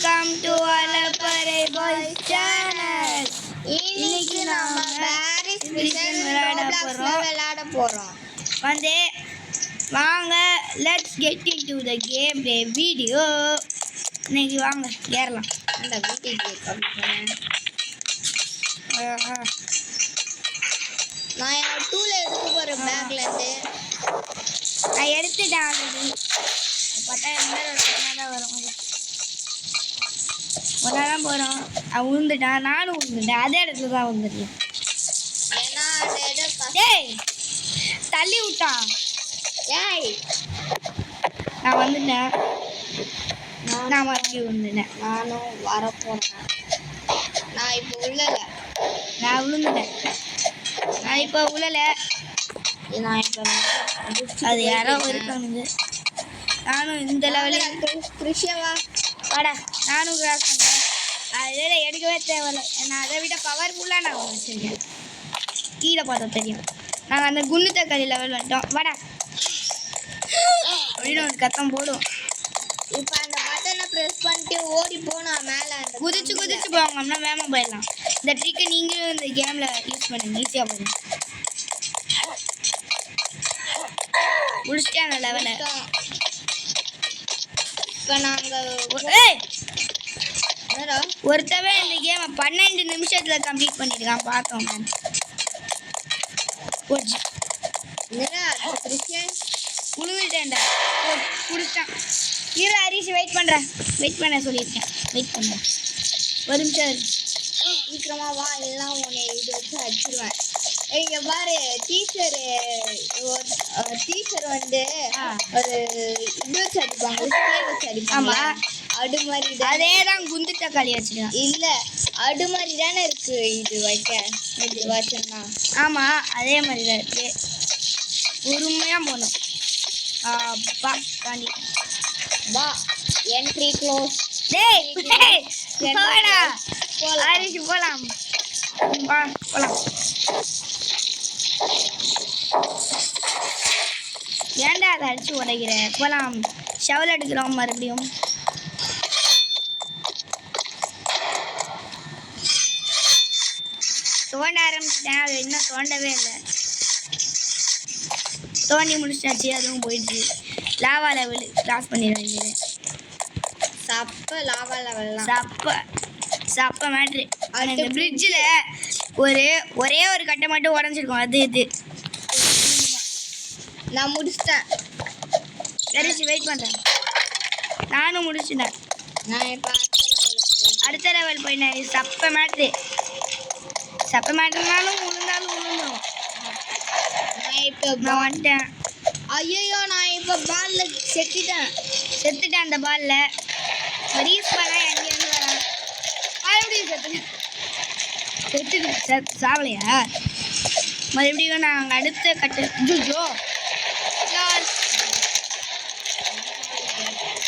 Welcome to Alapparai boys channel. இன்னைக்கு நாம Paris mission விளையாட போறோம். வந்து வாங்க, let's get into the game play video. இன்னைக்கு வாங்க ஏறலாம். அந்த வீட்டுக்கு போறேன். நான் என் டூல எடுத்து போறேன் பேக்ல இருந்து. நான் எடுத்துட்டேன் ஆல்ரெடி. பார்த்தா தான் வரும். ஒன்னாதான் போகிறோம். அவன் விழுந்துட்டான், நானும் விழுந்துட்டேன். அதே இடத்துல தான் விழுந்துட்டேன். ஏய் தள்ளி விட்டான். ஏய் நான் வந்துட்டேன். நான் மறுபடியும் விழுந்துட்டேன். நானும் வரப்போனேன். நான் இப்போ உள்ளலை. நான் விழுந்துட்டேன். நான் இப்போ உள்ளலை. நான் இப்போ அது யாரோ இருக்கானுங்க. நானும் இந்த லெவலில் கிருஷ்ணவா வாடா. நானும் கிராஸ் பண்ணுறேன். அதில் எடுக்கவே தேவையில்லை. நான் அதை விட பவர்ஃபுல்லாக நான் வச்சுருக்கேன். கீழே பார்த்தா தெரியும். நாங்கள் அந்த குண்டு தக்காளி லெவல் வந்துட்டோம். வாடா அப்படின்னு ஒரு கத்தம் போடுவோம். இப்போ அந்த பட்டனை ப்ரெஸ் பண்ணிட்டு ஓடி போனோம் மேலே. குதிச்சு போவாங்கன்னா வேகமாக போயிடலாம். இந்த ட்ரிக்கை நீங்களும் இந்த கேமில் யூஸ் பண்ணுங்க. ஈஸியாக போடுங்க. முடிச்சிட்டே அந்த லெவலை. இப்போ நாங்கள் ஒருத்தவே இந்த கேமை 12 நிமிஷத்தில் கம்ப்ளீட் பண்ணியிருக்கான். பார்த்தோம் மேம். போச்சு உழுவிட்டேன்டா. குடிச்சிட்டான். இரு ஹரிஷ், வெயிட் பண்ண சொல்லியிருக்கேன். வெயிட் பண்ணுறேன் ஒரு நிமிஷம். சீக்கிரமாக வா, எல்லாம் உன்னை இது வச்சு அடிச்சிடுவேன். இங்கே பாரு, டீச்சர் வந்து ஒரு இது வச்சு அடிப்பாங்க. வச்சு அடிப்பாங்க. அடு மாதிரி அதே தான் குண்டு தக்காளி வச்சுக்கலாம். இல்லை, அடு மாதிரி தானே இருக்கு இது வைக்க. இது வச்சோம்னா ஆமாம் அதே மாதிரி தான் இருக்கு. பொறுமையாக போகணும். பா தாண்டி வா. Entry close. டேய் போடா. ஹரிஷ் போகலாம். வா போகலாம். ஏன்டா அதை அடிச்சு உடைக்கிற? போகலாம். ஷவல் எடுக்கிறோம் மறுபடியும். தோண்ட ஆரம்பிச்சிட்டேன். அது இன்னும் தோண்டவே இல்லை. தோண்டி முடிச்சாச்சு. அதுவும் போயிடுச்சு. லாவா லெவல் கிராஸ் பண்ணிட வேண்டியது. சப்ப லாவா லெவல்லாம் சப்ப மேட்ரு. அந்த பிரிட்ஜில் ஒரே ஒரு கட்டை மட்டும் உடஞ்சிருக்கும். அது இது நான் முடிச்சிட்டேன். கடைசி வெயிட் பண்ணுறேன். நானும் முடிச்சிட்டேன். நான் இப்போ அடுத்த லெவல் போயிட்டேன். சப்ப மேட்ருனாலும் விழுந்துடும். நான் இப்போ வந்துட்டேன். ஐயோ, நான் இப்போ பாலில் செத்துட்டேன். அந்த பாலில் ரீஸ் பண்ண எங்கேருந்து வரேன். மறுபடியும் செத்துட்டு சாவலையா? மறுபடியும் நாங்கள் அடுத்த கட்டு ஜூஜோ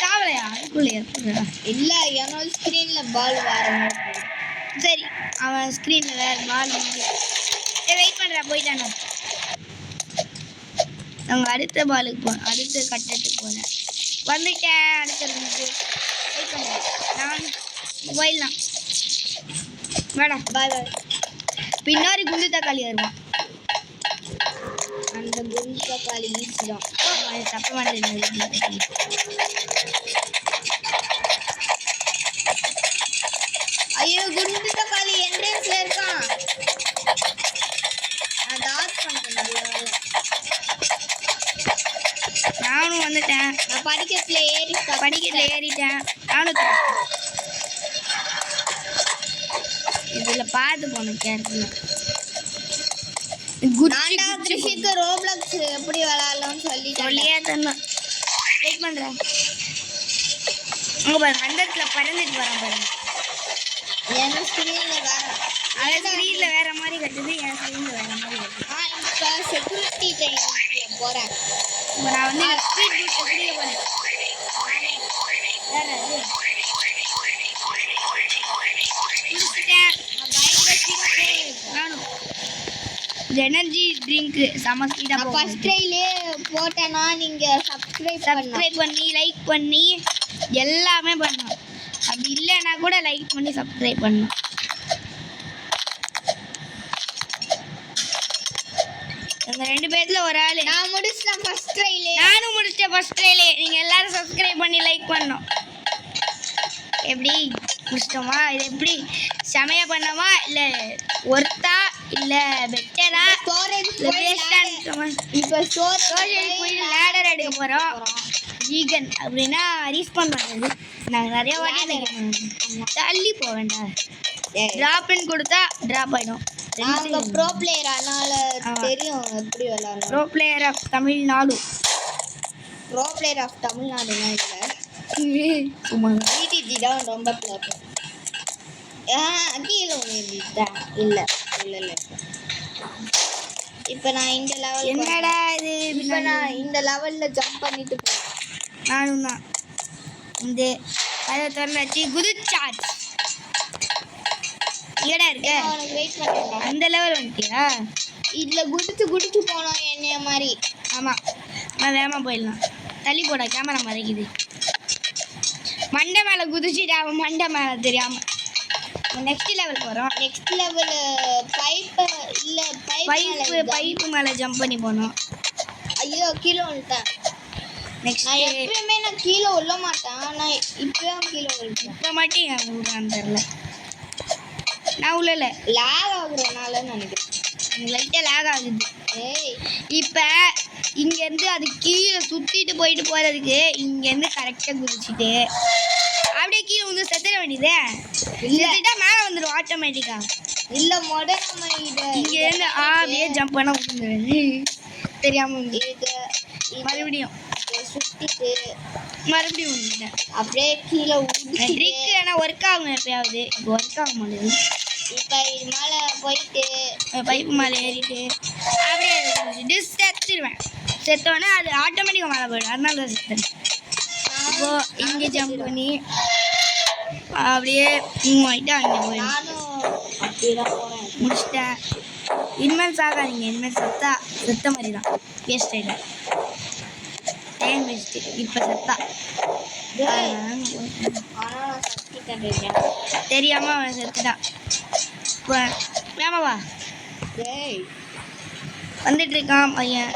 சாவலையா? அதுக்குள்ளே இல்லை, என்னோட ஸ்க்ரீனில் பால் வேறு. சரி, அவன் ஸ்க்ரீனில் வேறு பால். வெயிட் பண்ணுறா. போயிட்டானோ. நாங்கள் அடுத்த பாலுக்கு போனோம். அடுத்த கட்டத்துக்கு போனேன். வந்துட்டேன். அடுத்த வெயிட் பண்ணுறேன். நான் போயிடலாம். வேடா பாய். பின்னாடி குண்டு தக்காளி வருவான். அந்த குண்டு தக்காளி ஈஸி தான். தப்ப மாட்டேன். ஐயோ, குண்டு தக்காளி என்ட்ரன்ஸ்ல இருக்கான். நான் டார்க் பண்ணுறேன். நானும் வந்துட்டேன். நான் படிக்கட்டில் ஏறிட்டேன். நானும் இதில் பார்த்து போனேன். கேர்ஃபுல்லாக. கிருஷிக்கு ரோப்ளக்ஸ் எப்படி விளையாடலாம்னு சொல்லியே தந்தோம். வெயிட் பண்ணுறேன். அங்கே பாரு, 100ல் பறந்துட்டு வரேன் பாருங்க. என் ஸ்க்ரீனில் வேறு மாதிரி கட்டுது. என் ஸ்க்ரீனில் வேறு மாதிரி கட்டுது. இப்போ செக்யூரிட்டி ட்ரெயினிங் போகிறேன். இப்போ நான் வந்து ஸ்பீட் பூஸ்ட் வெளியே போகிறேன். நானும் எனர்ஜி ட்ரிங்க்கு செம ஸ்பீடாக ஃபர்ஸ்ட் ட்ரைலே போட்டேன்னா நீங்கள் சப்ஸ்கிரைப் பண்ணி லைக் பண்ணி எல்லாமே பண்ணணும். அப்படி இல்லை இல்லைன்னா கூட லைக் பண்ணி சப்ஸ்கிரைப் பண்ணணும். இந்த 2 பேர்ல ஒரு ஆள். நான் முடிச்சிட்டேன் ஃபர்ஸ்ட் ட்ரைலே. நானும் முடிச்சிட்டேன் ஃபர்ஸ்ட் ட்ரைலே. நீங்க எல்லாரும் சப்ஸ்கிரைப் பண்ணி லைக் பண்ணணும். எப்படி முடிச்சிட்டோமா? இது எப்படி செமையா பண்ணோமா இல்லை ஒர்த்தா இல்லை பெட்டரா ஸ்டோரேஜ் இப்போ ஸ்டோரேஜ் போய் லேடர் எடுக்க போகிறோம். வீகன் அப்படின்னா ரீஸ்பான் பண்ணுறது. நாங்கள் நிறைய வாட்டி தள்ளி போக வேண்டாம். ட்ராப்னு கொடுத்தா ட்ராப் ஆகிடும். நாங்கள் ப்ரோ பிளேயர் அதனால தெரியும் எப்படி விளாடணும். Bro player of Tamil Nadu. Bro player of தமிழ்நாடுனா இல்லை சும்மா டிடிஜி தான் ரொம்ப பிளேயர். கீழே ஒன்று தான் இல்லை இல்லை இல்லை. இப்போ நான் இந்த லெவல் என்னடா இது? இப்போ நான் இந்த லெவலில் ஜம்ப் பண்ணிட்டு நானும் தான் இந்த அதை திறந்தாச்சு. குதிச்சாச்சு. ஏடா இருக்க அவனுக்கு வெயிட் பண்ணுறேன். அந்த லெவல் வந்துட்டியா? இதில் குடிச்சு போனோம் என்னைய மாதிரி. ஆமாம், நான் வேகமாக போயிடலாம். தள்ளி போட கேமரா மறைக்குது. மண்டை மேலே குதிச்சுட்டு அவன் மண்டை மேலே தெரியாமல் நெக்ஸ்ட் லெவல் போகிறோம். நெக்ஸ்ட் லெவல் பைப்பு இல்லை பைப்பு மேலே ஜம்ப் பண்ணி போனோம். ஐயோ கீழே வந்துட்டேன். நெக்ஸ்ட் நான் எப்பயுமே நான் கீழே விழ மாட்டேன். நான் இப்போதான் கீழே விழுட்டேன். இப்போ மட்டும் என் விழுறான்னு தெரில. நான் உள்ளல லேக் ஆகுறதுனால நினைக்கிறேன். லைட்டாக லேக் ஆகுது. ஏய் இப்போ இங்கேருந்து அது கீழே சுற்றிட்டு போயிட்டு போகிறதுக்கு இங்கேருந்து கரெக்டாக குதிச்சுட்டு அப்படியே கீழே வந்து செத்துட வேண்டியதே. செத்துட்டா மேலே வந்துடும் ஆட்டோமேட்டிக்காக. இல்லை நம்ம இங்கேருந்து அப்படியே ஜம்ப் பண்ண விழுந்துருது தெரியாமல். மறுபடியும் சுற்றிட்டு மறுபடியும் விழுந்துட்டேன். அப்படியே கீழே ட்ரிக் ஆனால் ஒர்க் ஆகும் எப்பயாவது. இப்போ ஒர்க் ஆக மாட்டேது. இப்போ இது மேலே போயிட்டு பைப்பு மேலே ஏறிட்டு அப்படியே செத்துடுவேன். செத்தோடனே அது ஆட்டோமேட்டிக்காக மேலே போயிடும். அதனால தான் செத்துறேன். இப்போது இங்கே ஜம்ப் பண்ணி அப்படியே மூவ் ஆகிட்டு அங்கே போயிடும். நானும் அப்படிதான் போனேன். முடிச்சிட்டேன். இனிமேல் சாகாதீங்க. இனிமேல் செத்த மாதிரி தான். வேஸ்ட் ஆகிட்டேன். Time waste. இப்போ செத்தா தெரியாமல் அவன் செத்துட்டான். இப்போ வேமாவா வந்துட்டு இருக்கான் பையன்.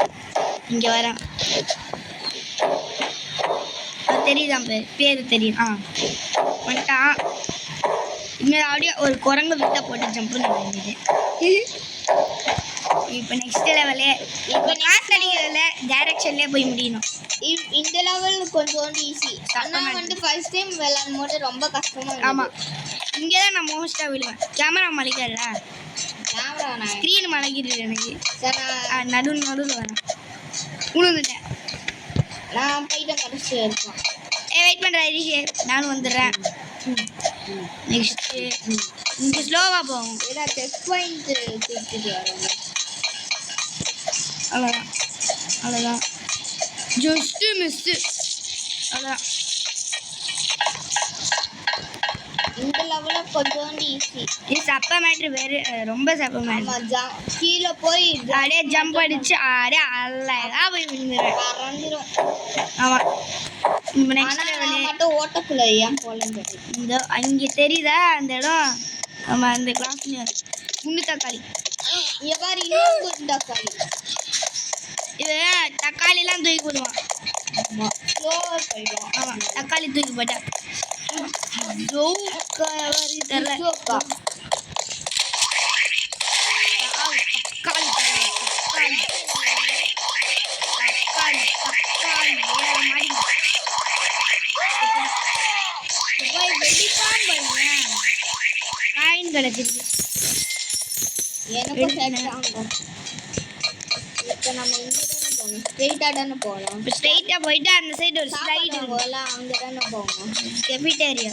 இங்கே வரான். தெரியுதான் பேர் தெரியும். வந்துட்டான். இனிமேல் அப்படியே ஒரு குரங்கு விட்ட போட்டு ஜம்ப் பண்ண வேண்டியது. இப்போ நெக்ஸ்ட் லெவலு இப்போ காசு அடிக்கிறதுல டைரக்ஷன்லேயே போய் முடியணும். இந்த லெவல் கொஞ்சம் ஈஸி. ஆனால் வந்து ஃபர்ஸ்ட் டைம் விளையாடும் போது ரொம்ப கஷ்டமாக. ஆமாம், இங்கே தான் நான் மோஸ்ட்டாக விழுவேன். கேமரா மலைக்கல, கேமரா ஸ்க்ரீன் மலைக்கிட்டு எனக்கு. சரி நடுவில் வரேன். விழுந்துட்டேன். நான் போயிட்டு கடைசி இருக்கேன். வெயிட் பண்ணுறேன் ரிஷே. நானும் வந்துடுறேன். நெக்ஸ்ட்டு இங்கே ஸ்லோவாக போகும். ஏதாவது செக் பாயிண்ட் கொடுத்துட்டு வரோங்க. அவ்வளோதான் அவ்வளோதான். Just miss. அவ்வளோதான். இந்த லெவலில் கொஞ்சம் ஈஸி. இது சப்ப மேட்ரு வேறு. ரொம்ப சப்ப மேட்ரு. கீழே போய் அப்படியே ஜம்ப் அடிச்சு அப்படியே அழகா போய் விழுந்துருவேன். பறந்துடும். ஆமாம். இப்போ நெக்ஸ்ட் லெவலு மட்டும் ஓட்டக்குள்ள ஏன் போலன்னு இந்த அங்கே தெரியுதா அந்த இடம்? நம்ம அந்த கிளாஸ் குண்டு தக்காளி. இங்கே பாரு இன்னும் குண்டு தக்காளி. இது தக்காளிலாம் தூக்கி போடுவான். ஸ்லோவாக போயிடும். ஆமாம், தக்காளி தூக்கி போட்டா தெரியல. காயின் கிடைச்சிருக்கு. எனக்கும் இப்போ நம்ம இங்கே தானே போகணும். ஸ்ட்ரெயிட்டாக தானே போகலாம். இப்போ ஸ்ட்ரெயிட்டாக போயிட்டு அந்த சைடு ஒரு ஸ்லைடு போகலாம். அங்கே தானே போகணும். கேபிட்டேரியா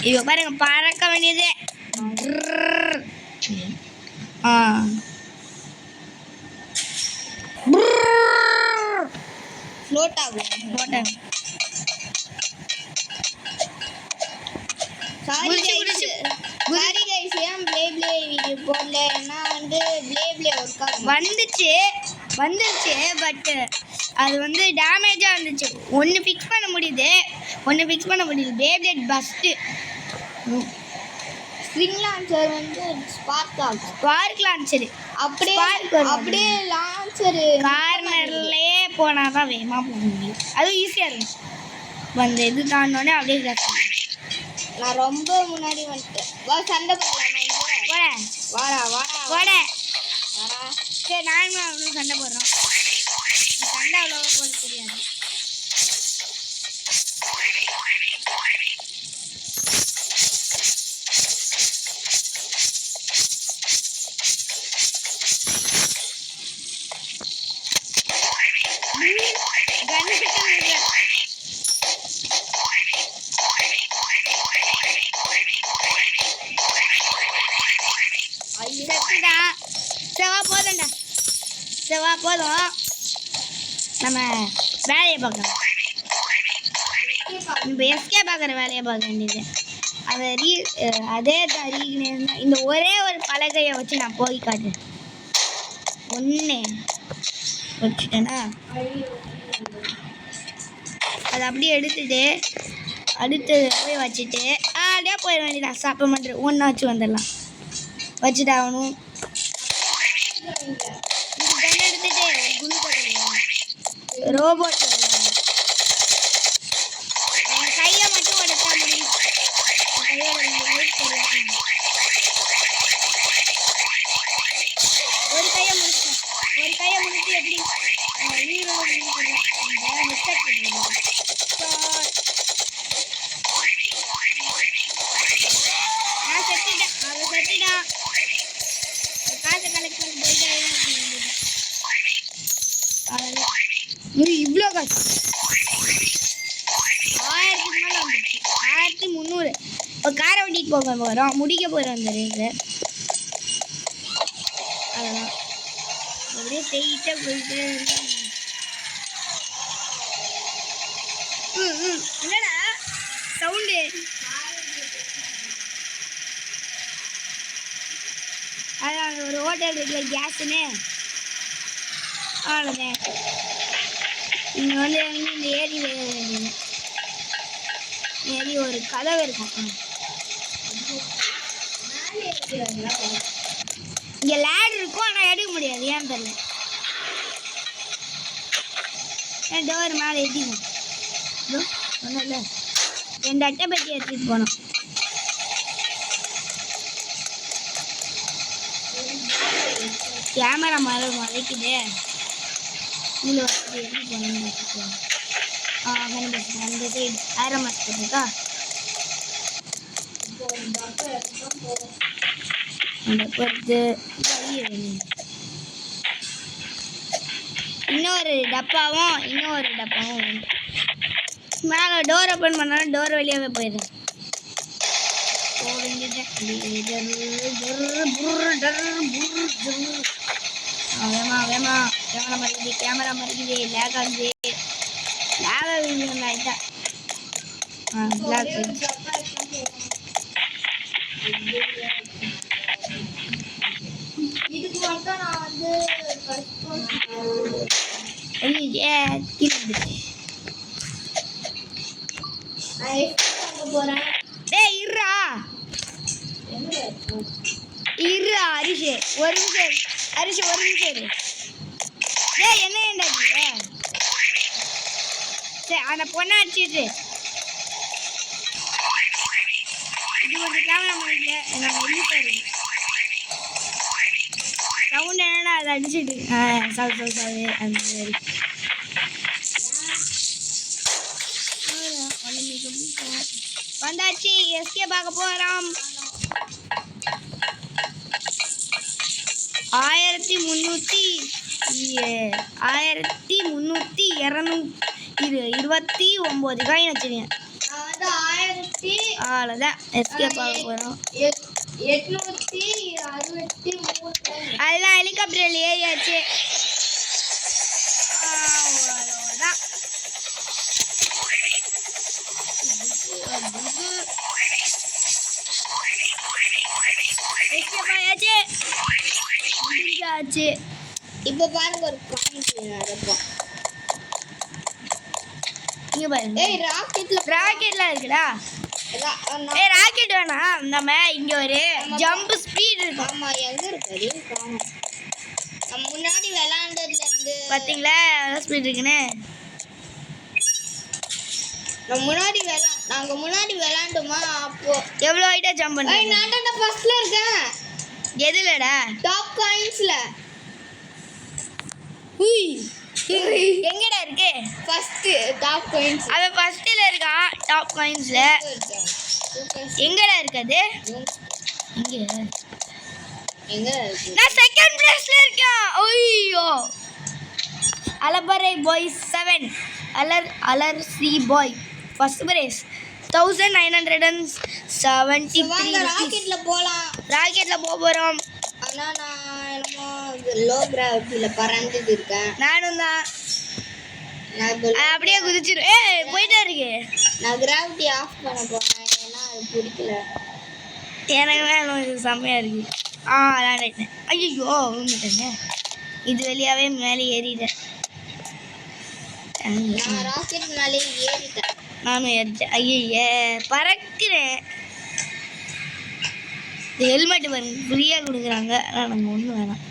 இப்போ பாருங்க பறக்க வேண்டியது. ஃப்ளோட் ஆகும். சாரி கைஸ் ஏன் ப்ளே வீடியோ போடலன்னா வந்து ப்ளே ஒர்க் ஆகும். வந்துச்சு பட் அது வந்து டேமேஜாக இருந்துச்சு. ஒன்று ஃபிக்ஸ் பண்ண முடியுது, பேப்ளேட் பஸ்ட்டு. ஸ்ப்ரிங் லான்ச்சர் வந்து ஸ்பார்க் ஆகும். ஸ்பார்க் லான்ச்சரு அப்படியே லான்ச்சர் கார்னர்லேயே போனால் தான் வேகமாக போக முடியும். அதுவும் ஈஸியாக இருக்கும். வந்து இது தாண்டோடனே அப்படியே கிளாஸ். நான் ரொம்ப முன்னாடி வந்துட்டேன். வா சண்டை போடலாமா? வாடா வாடா வாடா. வாடா. சரி நானும் அவனும் சண்டை போடுறோம். சண்டை அவ்வளோவா போட தெரியாது. செவா போதும், நம்ம வேலையை பார்க்கலாம். இப்போ எஸ்கே பார்க்குற வேலையை பார்க்க வேண்டியது. அதை அதே தான் இந்த ஒரே ஒரு பலகையை வச்சு நான் போய் காட்டுறேன். ஒன்று வச்சுட்டேன்னா அதை அப்படியே எடுத்துட்டு அடுத்தது போய் வச்சுட்டு அப்படியே போயிட வேண்டியதான். சாப்பிட மாட்டேன் ஒன்றா வச்சு வந்துடலாம். வச்சுட்டு ஆகணும். எடுத்துட்டு ரோபோட் கையை மட்டும் உடைச்சா முடியும். ஒரு கையை முடிச்சேன். எப்படி நான் செத்துட்டேன். காசை கலெக்ட் பண்ணி போயிட்டே இவ்வளோ காசு 1000 மேலே வந்துச்சு. 1300. இப்போ காரை ஓட்டிட்டு போக போகிறோம். முடிக்க போகிறோம் அந்த ரேஸை. அதெல்லாம் அப்படியே ஸ்ட்ரெயிட்டாக போயிட்டு என்னடா சவுண்டு? அதான் ஒரு ஹோட்டல் இருக்கிற கேஸுன்னு அவ்வளோதான். இங்கே வந்து இந்த ஏரி ஒரு கதவு இருக்கும். இங்கே லேட் இருக்கும், ஆனால் எடுக்க முடியாது. ஏன் தெரியல. ஏன் டோர் மேலே ஏற்றிக்கும் ஒன்றும் இல்லை. 2 அட்டை பெட்டி எடுத்துகிட்டு போனோம். கேமரா மறைக்குது. இதில் வச்சு எப்படி போகணும்னு வச்சுக்கோங்க. கண்டுபிடிச்சேன். அந்த சைடு ஆரம்பத்து இருக்கா? அந்த பொறுத்து இன்னொரு டப்பாவும் மேலே டோர் ஓப்பன் பண்ணாலும் டோர் வழியாகவே போயிடுறேன். கேமரா மறைக்குது. லேக் ஆகுது. ஆயிட்டா இதுக்கு மட்டும் நான் வந்து போறேன். டேய் இருடா அரிஷ் ஒரு நிமிஷம் இரு. டேய் என்ன ஏண்டாச்சு? சரி அந்த பொண்ணை அடிச்சிட்டு இது கொஞ்சம் கேமரா முடியல. என்னோட எலிப்பா இருக்கு. சவுண்ட் என்னன்னா அதை அடிச்சுட்டு சாவு அந்த மாதிரி வந்தாச்சு. எஸ்கே பார்க்க போகிறோம். 1329 காயின் வச்சுருக்கேன். அவ்வளோதான். எஸ்கே பார்க்க போகிறோம். 863 அதெல்லாம் ஹெலிகாப்டரில் ஏறியாச்சு. அவ்வளோதான். இப்போ பாருங்க ஒரு காயின் இருக்கும். இங்க பாருங்க ஏய் ராக்கெட்ல ராக்கெட்லாம் இருக்குடா. ஏய் ராக்கெட் வேணாம், நம்ம இங்க ஒரு ஜம்ப் ஸ்பீட் இருக்கும். ஆமா எங்க இருக்கு காணோம். நம்ம முன்னாடி விளையாண்டதுல இருந்து பாத்தீங்களா ஸ்பீட் இருக்குன்னு. நாங்க முன்னாடி விளையாண்டோமா அப்போ எவ்வளவு ஹைட்டா ஜம்ப் ஏய் பண்றீங்க? நான் ஃபர்ஸ்ட்ல இருக்கேன். எதுலடா? டாப் காயின்ஸ்ல உய் எங்கடா இருக்கு? ஃபர்ஸ்ட் டாப் காயின்ஸ் அவன் ஃபர்ஸ்ட்ல இருக்கான் டாப் காயின்ஸ்ல. எங்கடா இருக்கு அது? இங்க எங்க இருக்கு? நான் செகண்ட் பிளேஸ்ல இருக்கேன். ஐயோ அலபரை பாய் 7 அலர் சி பாய் ஃபர்ஸ்ட் பிரைஸ் 1973 வாங்க ராக்கெட்ல போலாம். ராக்கெட்ல போறோம். ஆனா நான் என்னமோ லோ கிராவிட்டில பறந்துட்டு இருக்கேன். நானும் தான். நான் இப்போ அப்படியே குதிச்சிரு. ஏய் போயிட்டே இருக்கு. நான் கிராவிட்டி ஆஃப் பண்ண போனேன் ஏன்னா அது பிடிக்கல. எனக்கு வேணும், இது செம்மையா இருக்கு. விளையாடிட்டேன். ஐயோ விழுந்துட்டேங்க. இது வழியாவே மேலே ஏறிட்டேன். நான் ராக்கெட் மேலே ஏறிட்டேன். நானும் ஏறிட்டேன். ஐயே பறக்கிறேன். இந்த ஹெல்மெட் பாருங்க ஃப்ரீயாக கொடுக்குறாங்க. ஆனால் நம்ம ஒன்றும் வேணாம்.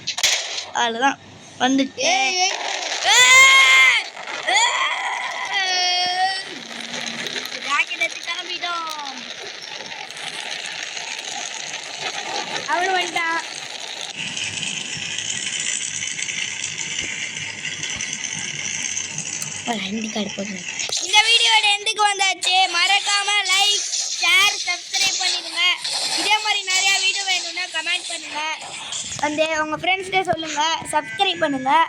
அவ்வளோதான் வந்துட்டேன். ராக்கெட் எடுத்து கிளம்பிட்டோம். அவனும் வந்துட்டான். ஐடி கார்டு போட்டு இந்த வீடியோட எண்டுக்கு வந்தாச்சு. மறக்காம லைக் ஷேர் சப்ஸ்கிரைப் பண்ணிடுங்க. இதே மாதிரி நிறையா வீடியோ வேணும்னா கமெண்ட் பண்ணுங்க. வந்து உங்கள் ஃப்ரெண்ட்ஸ்கிட்ட சொல்லுங்கள் சப்ஸ்கிரைப் பண்ணுங்கள்.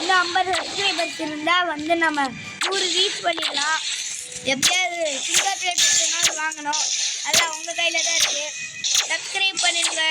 இன்னும் 50 சப்ஸ்கிரைபர்ஸ் இருந்தால் வந்து நம்ம 100 ரீச் பண்ணிடலாம். எப்படியாவது சிங்கர் பிளேட் வாங்கணும். அதெல்லாம் உங்கள் கையில் தான் இருக்குது. சப்ஸ்கிரைப் பண்ணிடுங்க.